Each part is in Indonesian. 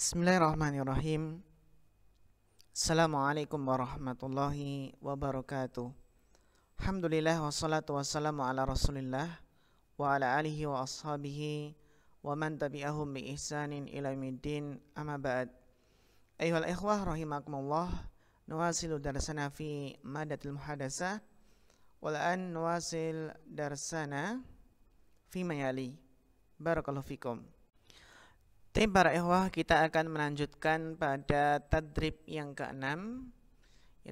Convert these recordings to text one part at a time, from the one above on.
Bismillahirrahmanirrahim. Assalamualaikum warahmatullahi wabarakatuh. Alhamdulillah wassalatu wassalamu ala rasulillah wa ala alihi wa ashabihi wa man tabi'ahum bi ihsanin ila yaumiddin, amma ba'd. Ayuhal ikhwah rahimakumullah, nuwasilu darsana fi madatil muhadasah wal an nuwasil darsana fi mayali. Barakallahu fikum. Para ikhwah, kita akan melanjutkan pada tadrib yang ke-6.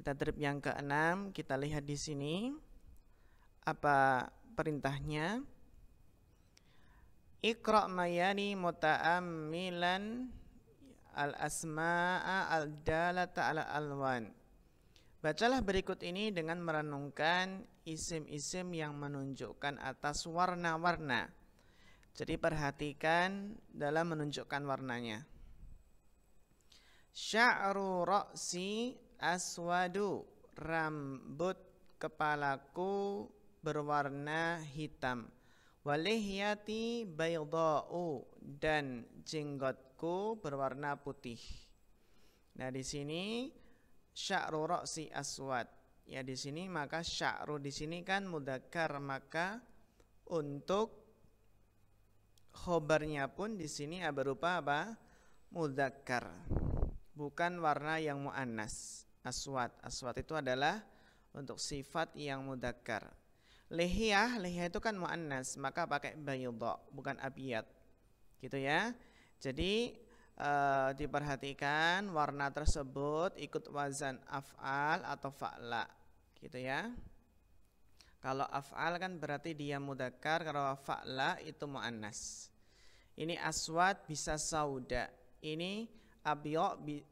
Tadrib yang ke-6 kita lihat di sini apa perintahnya. Iqra' mayani muta'ammilan al-asma'a al-dalata ala alwan. Bacalah berikut ini dengan merenungkan isim-isim yang menunjukkan atas warna-warna. Jadi perhatikan dalam menunjukkan warnanya. Sya'ru ra'si aswadu, rambut kepalaku berwarna hitam. Walihyati bayda'u, dan jenggotku berwarna putih. Nah, di sini sya'ru ra'si aswad. Ya, di sini maka sya'ru di sini kan mudzakkar, maka untuk khobarnya pun di sini berupa apa? Mudzakkar. Bukan warna yang muannas. Aswad. Aswad itu adalah untuk sifat yang mudzakkar. Lihiyah itu kan muannas, maka pakai baydha, bukan abiyad. Gitu ya. Jadi diperhatikan warna tersebut ikut wazan af'al atau fa'la. Gitu ya. Kalau af'al kan berarti dia mudzakkar, kalau fa'la itu muannas. Ini aswad bisa sauda. Ini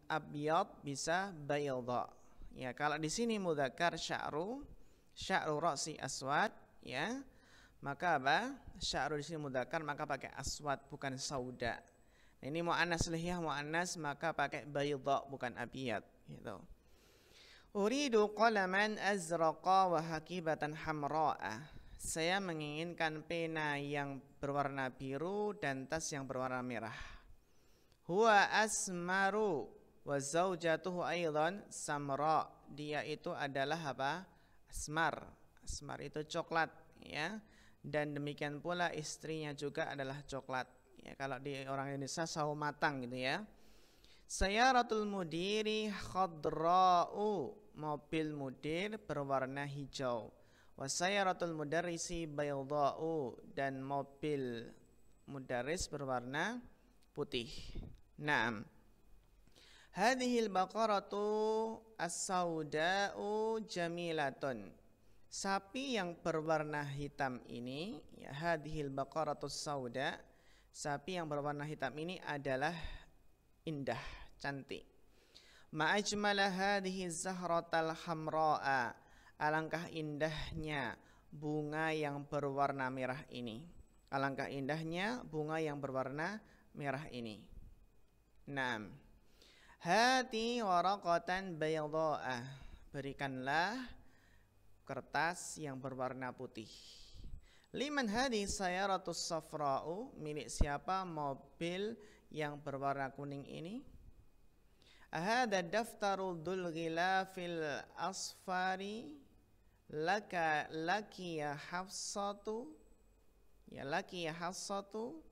abyad bisa baydha. Ya, kalau di sini mudzakkar sya'ru ra'si aswad, ya. Maka apa? Sya'ru di sini mudzakkar, maka pakai aswad bukan sauda. Nah, ini muannas lihiyah muannas, maka pakai baydha bukan abyad, gitu. Uridu qalaman azraqa wa hakibatan hamra'a. Saya menginginkan pena yang berwarna biru dan tas yang berwarna merah. Huwa asmaru wa zaujatuhu aidan samra. Dia itu adalah apa? Asmar. Asmar itu coklat, ya. Dan demikian pula istrinya juga adalah coklat. Ya, kalau di orang Indonesia sawo matang gitu ya. Sayaratul mudiri khadra'u, mobil mudir berwarna hijau. Wasayaratul mudarrisi baydha'u, dan mobil mudarris berwarna putih. Naam. Hadhil baqaratu as-sauda'u jamilatun. Sapi yang berwarna hitam ini, ya, hadhil baqaratu as-sauda, sapi yang berwarna hitam ini adalah indah, cantik. Ma'ajmala hadhihi zahratal hamra'a, alangkah indahnya bunga yang berwarna merah ini. Alangkah indahnya bunga yang berwarna merah ini. Naam. Hati waraqatan baydha'ah, berikanlah kertas yang berwarna putih. Liman hadhihi sayaratus safra'u, milik siapa mobil yang berwarna kuning ini? Ahada daftaru dzul ghilafil asfari laki ya Hafsatu, ya, laki ya Hafsatu,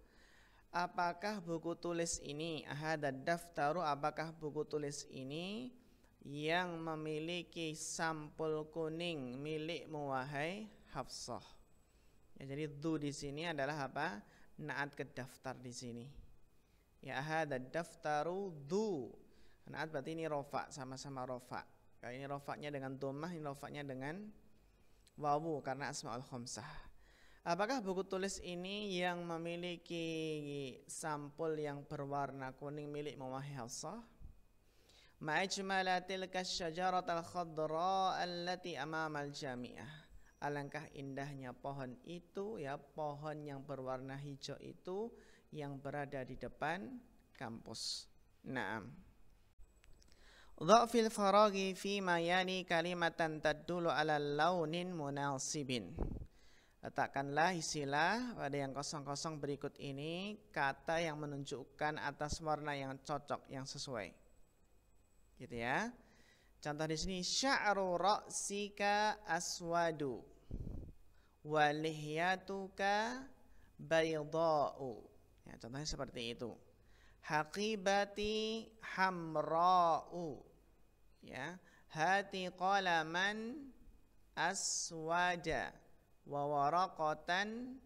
apakah buku tulis ini? Ahada daftaru, apakah buku tulis ini yang memiliki sampul kuning milikmu wahai Hafsah? Ya, jadi dzu di sini adalah apa? Naat ke daftar di sini. Ya, hada daftaru dzu. Naat berarti ini rofa, sama-sama rofa. Kalau ini rofaknya dengan dhammah, ini rofaknya dengan wawu karena asmaul khamsah. Apakah buku tulis ini yang memiliki sampul yang berwarna kuning milik wahai Hafsah? Ma'ajmala tilka syajaratal khadra allati amamal jami'ah. Alangkah indahnya pohon itu, ya, pohon yang berwarna hijau itu yang berada di depan kampus. Naam. Dha'fil faraghi fi ma yani kalimatan tadullu ala launin munasibin. Letakkanlah isilah pada yang kosong-kosong berikut ini kata yang menunjukkan atas warna yang cocok, yang sesuai. Gitu ya. Contoh di sini sya'ru ra'sika aswadu wa lihyatuka baydha'u. Ya, contohnya seperti itu. Haqibati hamra'u. Ya, hati qalaman aswada wa waraqatan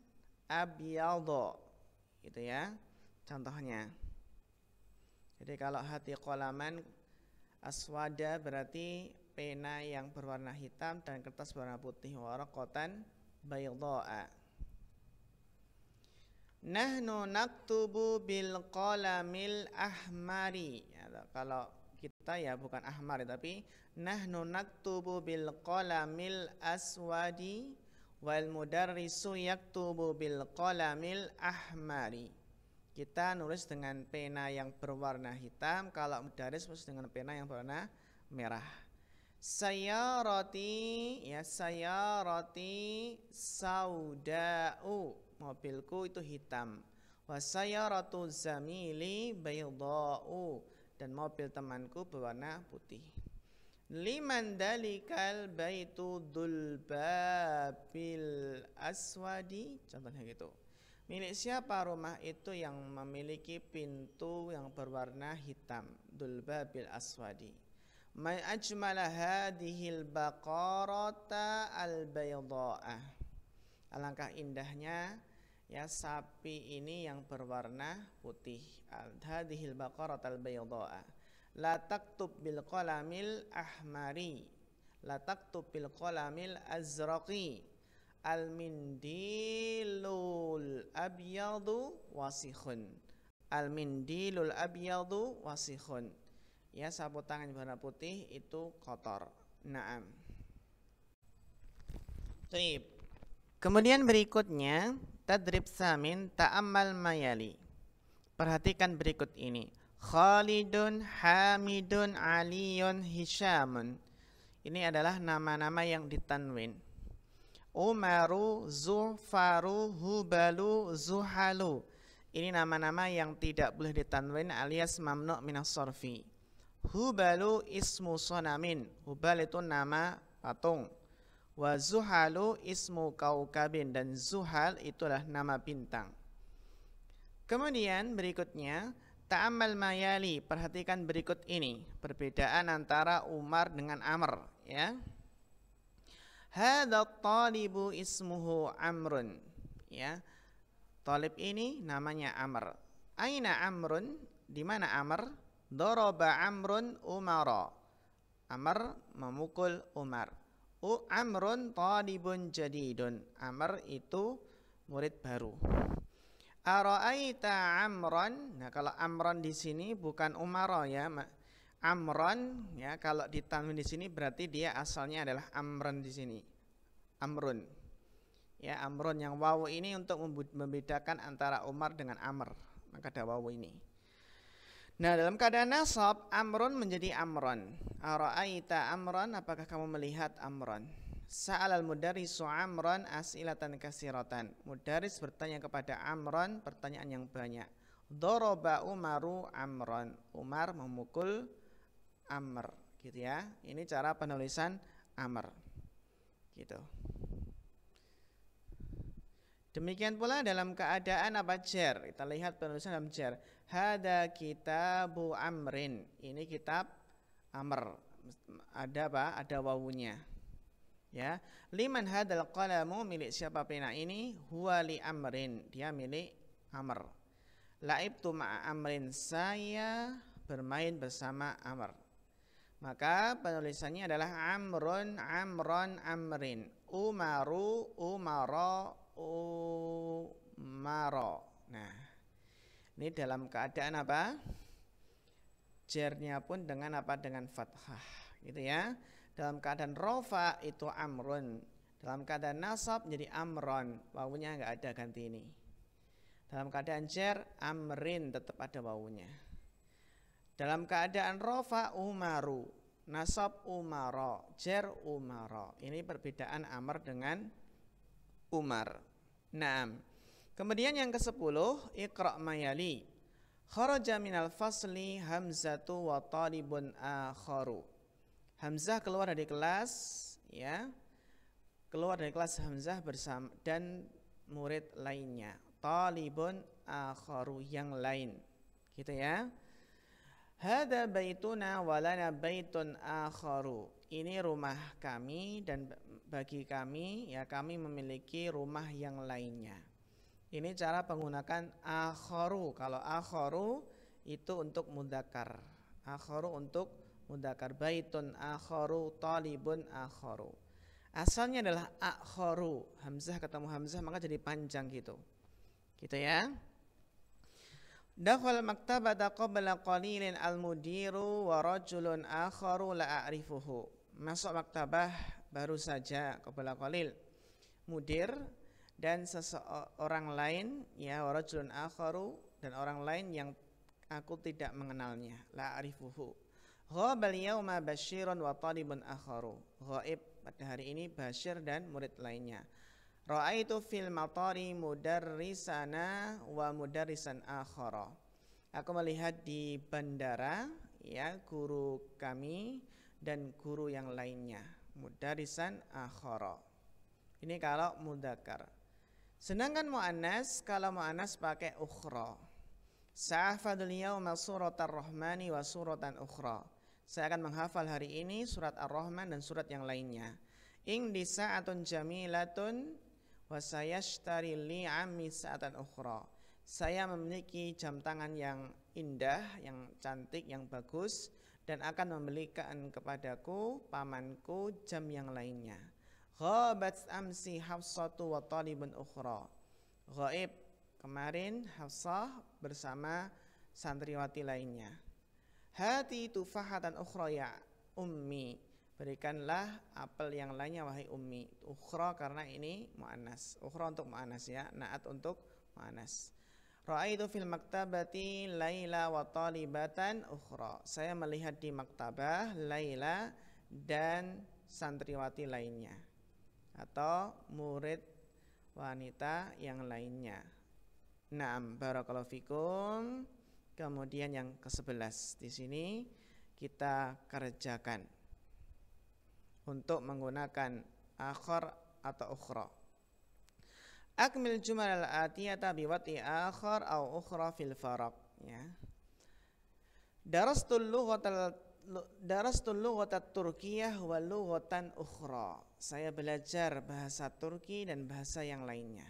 abyadha, gitu ya contohnya. Jadi kalau hati qalaman aswada berarti pena yang berwarna hitam dan kertas berwarna putih, waraqatan baydha'a. Nahnu naktubu bil qalamil ahmari. Ya, kalau kita ya bukan ahmar tapi nahnu naktubu bil qalamil aswadi wal mudarrisu yaktubu bil qalamil ahmari. Kita nulis dengan pena yang berwarna hitam, kalau mudarris nulis dengan pena yang berwarna merah. Sayyarati, ya sayyarati sauda'u, mobilku itu hitam. Wa sayyaratu zamili baydha'u, dan mobil temanku berwarna putih. Liman dalikal baitu dzul babil aswadi, contohnya gitu. Milik siapa rumah itu yang memiliki pintu yang berwarna hitam, dzul babil aswadi. Ma ajmala hadhil baqarata al baydha'ah. Alangkah indahnya ya sapi ini yang berwarna putih. Hadhil baqaratal baydha'ah. La taktub bil qalamil ahmari, la taktub bil qalamil azraqi, al mindilul abyadu wasikhun, al mindilul abyadu wasikhun. Ya, sapu tangan warna putih itu kotor. Naam. Baik. Kemudian berikutnya tadrib samin ta'ammal mayali. Perhatikan berikut ini. Khalidun, Hamidun, Aliyun, Hisyamun. Ini adalah nama-nama yang ditanwin. Umaru, Zufaru, Hubalu, Zuhalu. Ini nama-nama yang tidak boleh ditanwin alias mamnu' minas sorfi. Hubalu ismu sonamin. Hubal itu nama patung. Wa Zuhalu ismu kaukabin. Dan Zuhal itulah nama bintang. Kemudian berikutnya ta'ammal mayali, perhatikan berikut ini, perbedaan antara Umar dengan Amr, ya. Hadza talibu ismuhu Amrun, ya. Talib ini namanya Amr. Aina Amrun? Di mana Amr? Daraba Amrun Umara. Amr memukul Umar. Amrun talibun jadidun. Amr itu murid baru. Ara'aita Amran. Nah, kalau Amran di sini bukan Umara ya. Amran ya, kalau ditanwin di sini berarti dia asalnya adalah Amran di sini. Amrun. Ya, Amrun yang wawu ini untuk membedakan antara Umar dengan Amr. Maka ada wawu ini. Nah, dalam keadaan nasab Amrun menjadi Amran. Ara'aita Amran, apakah kamu melihat Amran? Sa'alal mudarrisu Amran as'ilatan katsiratan. Mudarris bertanya kepada Amran pertanyaan yang banyak. Daraba Umaru Amran. Umar memukul Amr, gitu ya. Ini cara penulisan Amr. Gitu. Demikian pula dalam keadaan apa jar. Kita lihat penulisan dalam jar. Hada kitabu Amrin. Ini kitab Amr. Ada apa? Ada wawunya. Ya, liman hadal qalamu, milik siapa pena ini? Huwa li Amrin, dia milik Amr. Laibtu ma'a Amrin, saya bermain bersama Amr. Maka penulisannya adalah Amrun, Amron, Amrin. Umaru, Umara, Umaro. Nah, ini dalam keadaan apa? Jarnya pun dengan apa? Dengan fathah, gitu ya. Dalam keadaan rofa itu Amrun. Dalam keadaan nasab jadi Amron. Wawunya nggak ada ganti ini. Dalam keadaan jar Amrin tetap ada wawunya. Dalam keadaan rofa Umaru. Nasab Umaro. Jar Umaro. Ini perbedaan Amr dengan Umar. Naam. Kemudian yang ke-10, Iqra' mayali. Kharaja minal fasli Hamzatu wa talibun akharu. Hamzah keluar dari kelas, ya. Keluar dari kelas Hamzah bersama dan murid lainnya. Talibun akharu, yang lain. Gitu ya. Hada baituna walana baitun akharu. Ini rumah kami dan bagi kami, ya, kami memiliki rumah yang lainnya. Ini cara menggunakan akharu. Kalau akharu itu untuk mudzakkar. Akharu untuk mudzakkar. Baitun akharu, talibun akharu. Asalnya adalah akharu. Hamzah ketemu hamzah maka jadi panjang gitu. Gitu ya. Dakhal maktabata qabla qalilin al-mudiru wa rajulun akharu la a'rifuhu. Masuk maktabah baru saja qabla qalil mudir dan seseorang lain, ya, wa rajulun akharu, dan orang lain yang aku tidak mengenalnya, la a'rifuhu. Ghabal yauma basyirun wa talibun akharu. Ghaib pada hari ini Basyir dan murid lainnya. Ra'aitu fil matari mudarrisana wa mudarrisan akhara. Aku melihat di bandara, ya, guru kami dan guru yang lainnya. Mudarrisan akhara. Ini kalau mudzakkar. Sedangkan muannas, kalau muannas pakai ukhra. Sa'afadul yawma suratar rahmani wa suratan ukhra. Saya akan menghafal hari ini surat Ar-Rahman dan surat yang lainnya. Indi sa'atun jamilatun wa sayashtari li 'ammi sa'atan ukhra. Saya memiliki jam tangan yang indah, yang cantik, yang bagus, dan akan membelikan kepadaku pamanku jam yang lainnya. Ghabat amsi Hafsatu wa talibun ukhra. Ghaib kemarin Hafsah bersama santriwati lainnya. Hati tufahatan ukhra ya ummi. Berikanlah apel yang lainnya wahai ummi. Ukhra karena ini muannas. Ukhra untuk muannas, ya. Naat untuk muannas. Ra'aitu fil maktabati Laila wa talibatan ukhra. Saya melihat di maktabah Laila dan santriwati lainnya atau murid wanita yang lainnya. Naam, barakallahu fikum. Kemudian yang ke-11 di sini kita kerjakan untuk menggunakan akhar atau ukhra. Akmil jumal al-atiyata biwati akhar au ukhra fil faraq, ya. Darastul lughatat Turkiyah wa lughatan ukhra. Saya belajar bahasa Turki dan bahasa yang lainnya.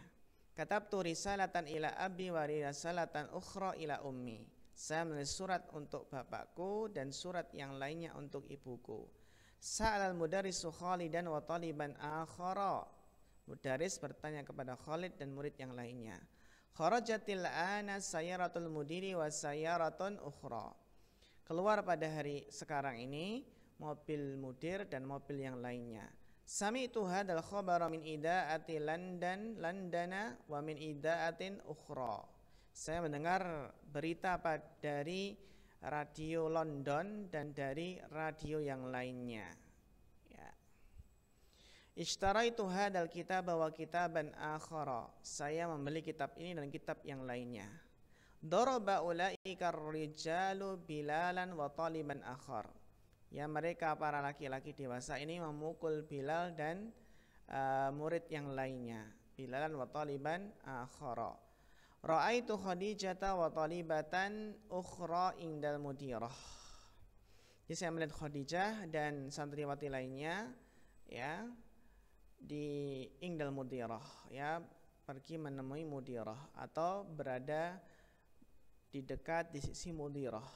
Katabtu risalatan ila abi wa risalatan ukhra ila ummi. Saya menulis surat untuk bapakku dan surat yang lainnya untuk ibuku. Sa'al al-mudarrisu Khalidan wa taliban akhara. Mudaris bertanya kepada Khalid dan murid yang lainnya. Kharajatil ana sayaratul mudiri wa sayaratun ukhra. Keluar pada hari sekarang ini mobil mudir dan mobil yang lainnya. Sami'tu hadzal khabara min idaati Landana wa min idaatin ukhra. Saya mendengar berita dari radio London dan dari radio yang lainnya. Ya. Ishtaraitu hadzal kitab wa kitaban akhara. Saya membeli kitab ini dan kitab yang lainnya. Daraba ulaika ar-rijalu Bilalan wa taliban akhar. Ya, mereka para laki-laki dewasa ini memukul Bilal dan murid yang lainnya. Bilalan wa taliban akhara. Ra'aitu Khadijata wa talibatan ukhra indal mudirah. Jadi saya melihat Khadijah dan santriwati lainnya, ya, di indal mudirah, ya, pergi menemui mudirah atau berada di dekat di sisi mudirah.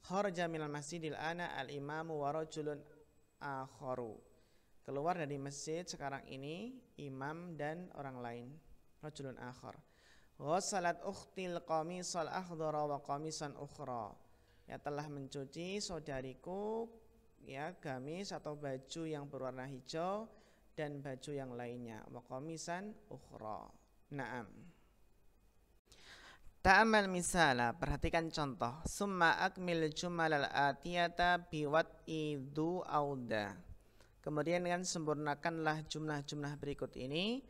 Kharaja minal masjidil ana al-imamu wa rajulun akharu. Keluar dari masjid sekarang ini imam dan orang lain, rajulun akhar. Ghassalat ukhtil qamisal akhdara wa qamisan ukhra. Ya, telah mencuci saudariku, ya, gamis atau baju yang berwarna hijau dan baju yang lainnya. Wa qamisan ukhra. Naam. Ta'amal misala, perhatikan contoh. Summa akmil jumalal atiyata biwat'i du auda. Kemudian sempurnakanlah jumlah-jumlah berikut ini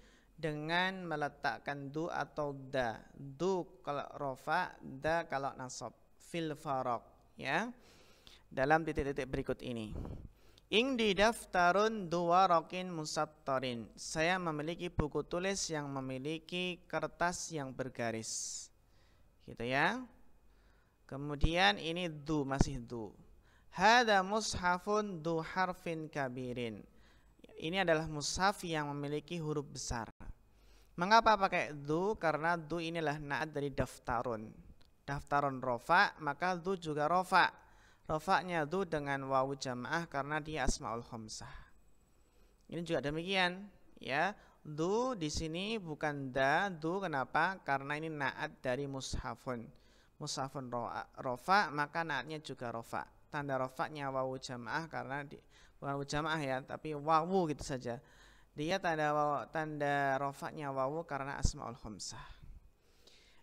dengan meletakkan du atau da. Du kalau rofa, da kalau nasab. Fil faraq, ya. Dalam titik-titik berikut ini. Indi daftarun duwarokin musattarin. Saya memiliki buku tulis yang memiliki kertas yang bergaris. Gitu ya. Kemudian ini du, masih du. Hada mushafun du harfin kabirin. Ini adalah mushaf yang memiliki huruf besar. Mengapa pakai du? Karena du inilah naat dari daftarun. Daftarun rofa, maka du juga rofa. Rofa'nya du dengan wawu jamaah karena dia asmaul khamsah. Ini juga demikian, ya. Du di sini bukan da, du kenapa? Karena ini naat dari mushafun. Mushafun rofa, maka naatnya juga rofa. Tanda rofa'nya wawu jamaah karena bukan wawu jamaah ya, tapi wawu gitu saja. Dia tanda rofa'nya wawu karena asmaul khamsah.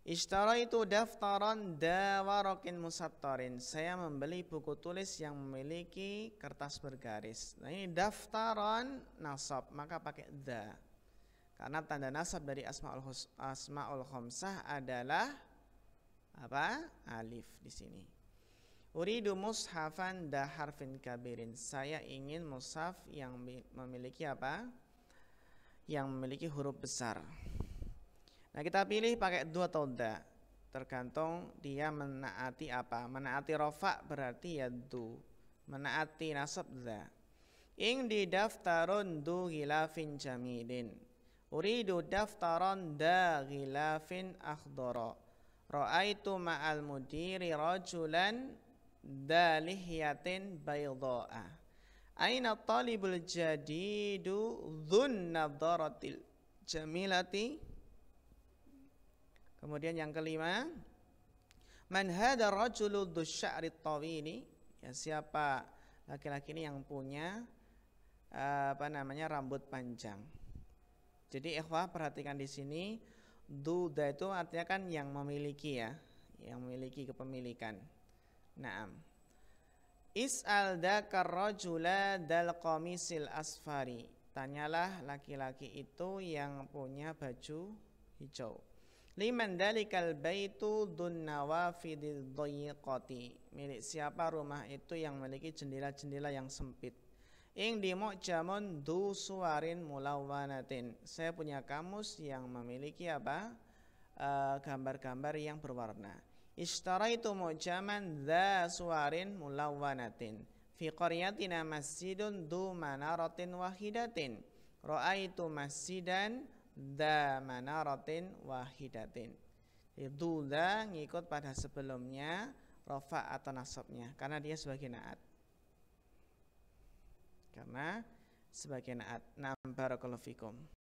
Ishtaraitu daftaran dawarokin musattarin. Saya membeli buku tulis yang memiliki kertas bergaris. Nah ini daftaran nasab, maka pakai da. Karena tanda nasab dari asmaul khamsah adalah apa? Alif di sini. Uridu mushafan da harfin kabirin. Saya ingin mushaf yang memiliki apa? Yang memiliki huruf besar. Nah kita pilih pakai du atau da, tergantung dia menaati apa. Menaati rofa berarti ya du, menaati nasab da. Ing di daftarun du ghilafin jamilin. Uridu daftaran da ghilafin akhdara. Ra'aitu ma'al mudiri rajulan da lihyatin bayda'a. Aina talibul jadidu dhun nadharatil jamilati. Kemudian yang kelima, man hada rajulu dzusya'ri tawili, ya siapa laki-laki ini yang punya rambut panjang. Jadi ikhwah perhatikan di sini duda itu artinya kan yang memiliki ya, yang memiliki kepemilikan. Naam. Is'al dzakar rajula dal qamisil asfari. Tanyalah laki-laki itu yang punya baju hijau. Liman dalikal baitu dun nawafidid dhayiqati. Milik siapa rumah itu yang memiliki jendela-jendela yang sempit. Ing di mu'jamun du suwarin mulawwanatin. Saya punya kamus yang memiliki apa? Gambar-gambar yang berwarna. Ishtaraitu mu'jaman dza suwarin mulawwanatin. Fi qaryatina masjidun du manaratin wahidatin. Ra'aitu masjidan da manaratin wahidatin. Itu da ngikut pada sebelumnya rofa atau nasabnya karena dia sebagai naat. Karena sebagai naat. Nah, barakallahu fikum.